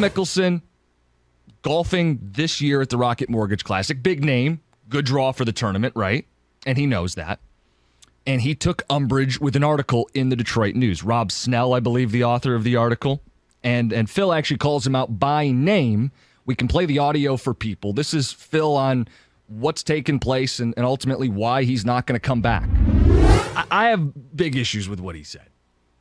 Mickelson, golfing this year at the Rocket Mortgage Classic. Big name, good draw for the tournament, right? And he knows that. And he took umbrage with an article in the Detroit News. Rob Snell, I believe, the author of the article. And Phil actually calls him out by name. We can play the audio for people. This is Phil on what's taken place and ultimately why he's not going to come back. I have big issues with what he said.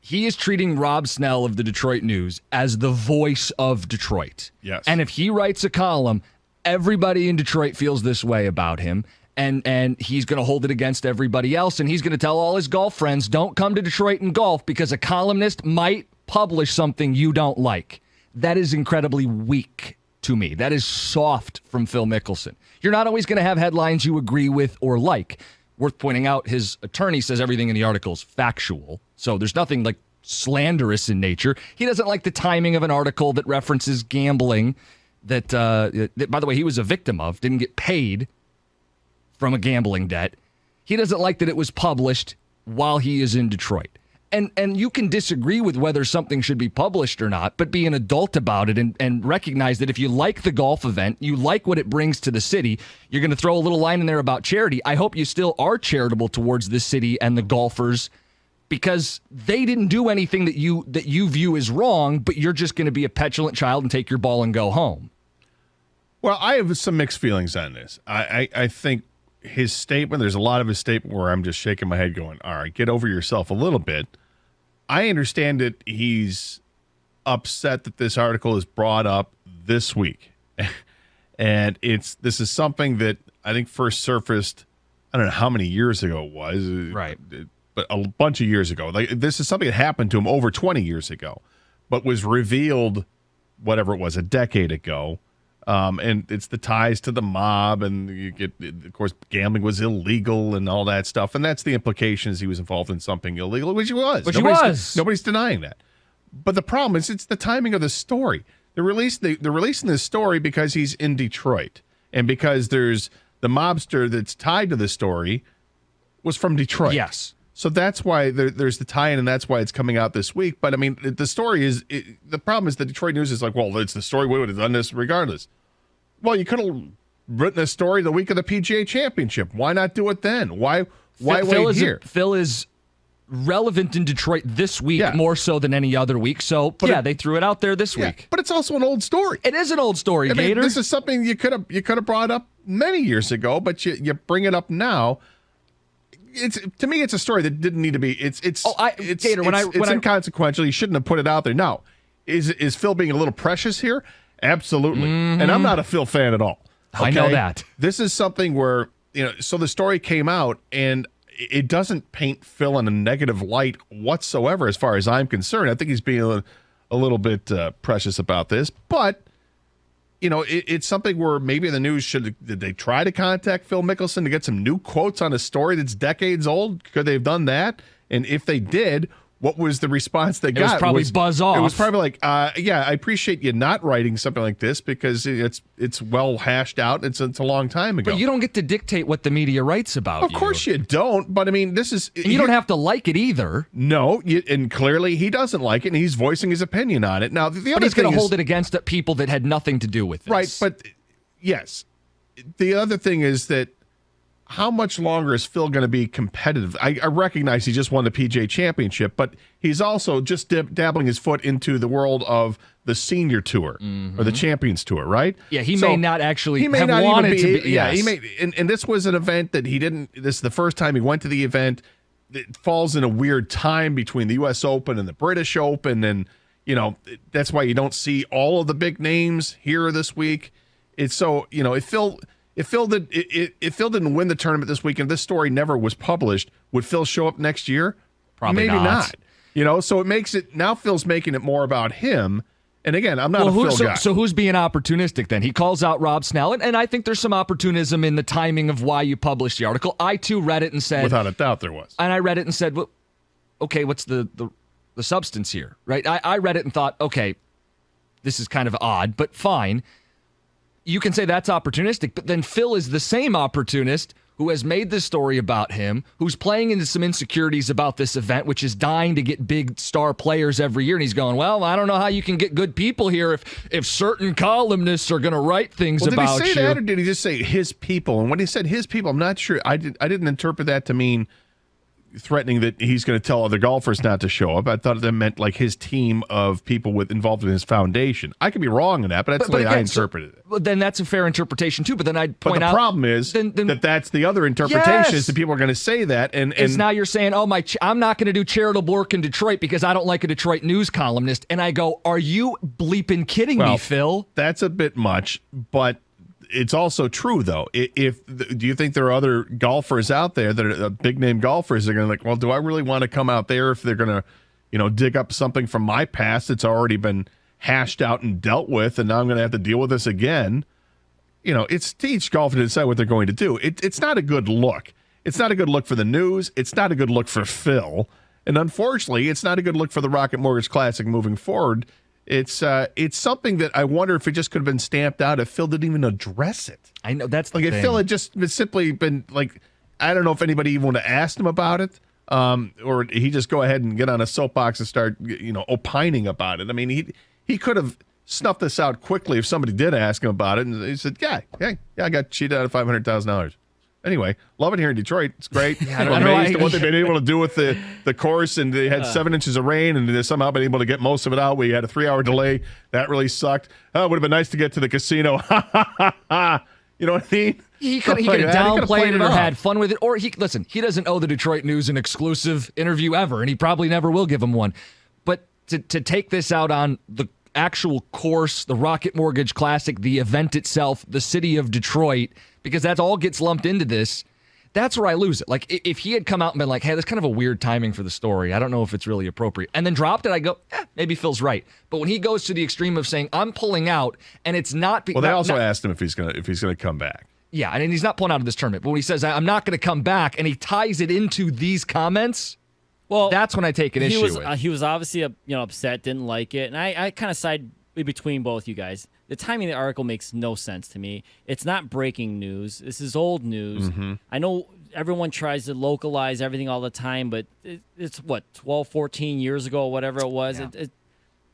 He is treating Rob Snell of the Detroit News as the voice of Detroit. Yes. And if he writes a column, everybody in Detroit feels this way about him. And he's going to hold it against everybody else. And he's going to tell all his golf friends, don't come to Detroit and golf because a columnist might publish something you don't like. That is incredibly weak to me. That is soft from Phil Mickelson. You're not always going to have headlines you agree with or like. Worth pointing out, his attorney says everything in the article is factual. So there's nothing like slanderous in nature. He doesn't like the timing of an article that references gambling that by the way, he was a victim of, didn't get paid from a gambling debt. He doesn't like that it was published while he is in Detroit. And you can disagree with whether something should be published or not, but be an adult about it and recognize that if you like the golf event, you like what it brings to the city, you're going to throw a little line in there about charity. I hope you still are charitable towards this city and the golfers because they didn't do anything that you view as wrong, but you're just going to be a petulant child and take your ball and go home. Well, I have some mixed feelings on this. I think his statement, there's a lot of his statement where I'm just shaking my head going, all right, get over yourself a little bit. I understand that he's upset that this article is brought up this week. And this is something that I think first surfaced, I don't know how many years ago it was. Right. But a bunch of years ago. Like this is something that happened to him over 20 years ago, but was revealed, whatever it was, a decade ago. And it's the ties to the mob, and you get, of course, gambling was illegal and all that stuff. And that's the implications he was involved in something illegal, which he was. Nobody's denying that. But the problem is it's the timing of the story. They're releasing this story because he's in Detroit, and because there's the mobster that's tied to the story was from Detroit. Yes. So that's why there's the tie-in, and that's why it's coming out this week. But, I mean, the story is the problem is the Detroit News is like, well, it's the story. We would have done this regardless. Well, you could have written a story the week of the PGA Championship. Why not do it then? Why wait here? Phil is relevant in Detroit this week more so than any other week. So, they threw it out there this week. But it's also an old story. It is an old story, Gator. Mean, this is something you could have brought up many years ago, but you bring it up now. To me, it's a story that didn't need to be. It's inconsequential. You shouldn't have put it out there. Now, is Phil being a little precious here? Absolutely. Mm-hmm. And I'm not a Phil fan at all. Okay? I know that. This is something where, so the story came out and it doesn't paint Phil in a negative light whatsoever as far as I'm concerned. I think he's being a little bit precious about this. But, it's something where maybe the news did they try to contact Phil Mickelson to get some new quotes on a story that's decades old? Could they have done that? And if they did, what was the response they got? It was probably buzz off. It was probably like, I appreciate you not writing something like this because it's well hashed out. It's a long time ago. But you don't get to dictate what the media writes about. Of course you don't. But I mean, this is and you don't have to like it either. No, and clearly he doesn't like it, and he's voicing his opinion on it. Now the other he's going to hold it against people that had nothing to do with this. Right, but yes, the other thing is that. How much longer is Phil going to be competitive? I recognize he just won the PGA Championship, but he's also just dabbling his foot into the world of the Senior Tour or the Champions Tour, right? Yeah, he may not actually have wanted to be. Yeah, he may. And this was an event that he didn't. This is the first time he went to the event. It falls in a weird time between the U.S. Open and the British Open, and that's why you don't see all of the big names here this week. It's so If Phil didn't win the tournament this week and this story never was published, would Phil show up next year? Probably Maybe not. So it makes it now Phil's making it more about him. And again, I'm not a Phil guy. So who's being opportunistic then? He calls out Rob Snell, and I think there's some opportunism in the timing of why you published the article. I too read it and said, without a doubt, there was. And I read it and said, well, okay, what's the substance here, right? I read it and thought, okay, this is kind of odd, but fine. You can say that's opportunistic, but then Phil is the same opportunist who has made this story about him, who's playing into some insecurities about this event, which is dying to get big star players every year. And he's going, well, I don't know how you can get good people here if certain columnists are going to write things about you. Did he say that, or did he just say his people? And when he said his people, I'm not sure. I didn't interpret that to mean threatening that he's going to tell other golfers not to show up. I thought that meant like his team of people involved in his foundation. I could be wrong in that, but that's the way I interpreted it. Well, then that's a fair interpretation too. But then I'd point out the problem is that's the other interpretation is that people are going to say that, and now you're saying, oh I'm not going to do charitable work in Detroit because I don't like a Detroit news columnist, and I go, are you bleeping kidding me, Phil? That's a bit much, but it's also true, though. Do you think there are other golfers out there that are big name golfers that are going to well, do I really want to come out there if they're going to, dig up something from my past that's already been hashed out and dealt with, and now I'm going to have to deal with this again? It's to each golfer to decide what they're going to do. It's not a good look. It's not a good look for the news. It's not a good look for Phil. And unfortunately, it's not a good look for the Rocket Mortgage Classic moving forward. It's something that I wonder if it just could have been stamped out if Phil didn't even address it. I know that's like the if thing. Phil had just simply been like, I don't know if anybody even would have asked him about it, or he just go ahead and get on a soapbox and start opining about it. I mean, he could have snuffed this out quickly if somebody did ask him about it, and he said, yeah, I got cheated out of $500,000. Anyway, love it here in Detroit. It's great. Yeah, I'm amazed at what they've been able to do with the course, and they had 7 inches of rain, and they've somehow been able to get most of it out. We had a 3-hour delay. That really sucked. Oh, it would have been nice to get to the casino. You know what I mean? He could have downplayed it or had fun with it. Or he doesn't owe the Detroit News an exclusive interview ever, and he probably never will give him one. But to take this out on the actual course, the Rocket Mortgage Classic, the event itself, the city of Detroit, because that all gets lumped into this, that's where I lose it. Like, if he had come out and been like, hey, that's kind of a weird timing for the story, I don't know if it's really appropriate, and then dropped it, I go, maybe Phil's right. But when he goes to the extreme of saying, I'm pulling out, and it's not... Well, they also asked him if he's gonna come back. Yeah, and he's not pulling out of this tournament, but when he says, I'm not going to come back, and he ties it into these comments... Well, that's when I take an issue with. He was obviously upset, didn't like it, and I kind of side between both you guys. The timing of the article makes no sense to me. It's not breaking news. This is old news. Mm-hmm. I know everyone tries to localize everything all the time, but it's 12, 14 years ago, whatever it was. Yeah.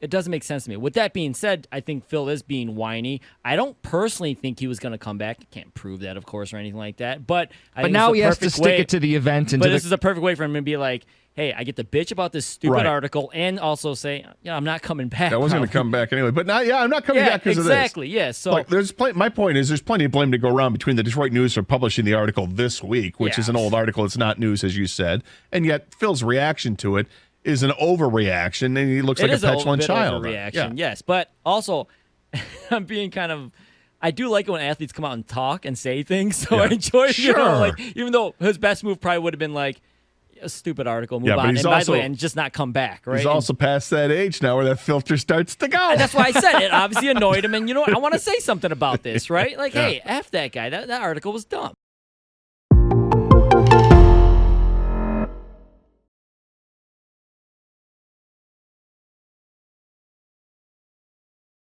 It doesn't make sense to me. With that being said, I think Phil is being whiny. I don't personally think he was going to come back. I can't prove that, of course, or anything like that. But now he has to stick it to the event. But this is a perfect way for him to be like, hey, I get to bitch about this stupid article and also say, I'm not coming back. I wasn't going to come back anyway. But now, I'm not coming back because of this. Exactly, yes. So my point is there's plenty of blame to go around between the Detroit News for publishing the article this week, which is an old article. It's not news, as you said. And yet Phil's reaction to it is an overreaction, and he looks like a petulant child. Overreaction, yes. But also, I'm being I do like it when athletes come out and talk and say things, so I enjoy it. Even though his best move probably would have been like, a stupid article, move on, and by the way, and just not come back, right? He's also past that age now where that filter starts to go. And that's why I said it obviously annoyed him, and I want to say something about this, right? Like, hey, F that guy. That article was dumb.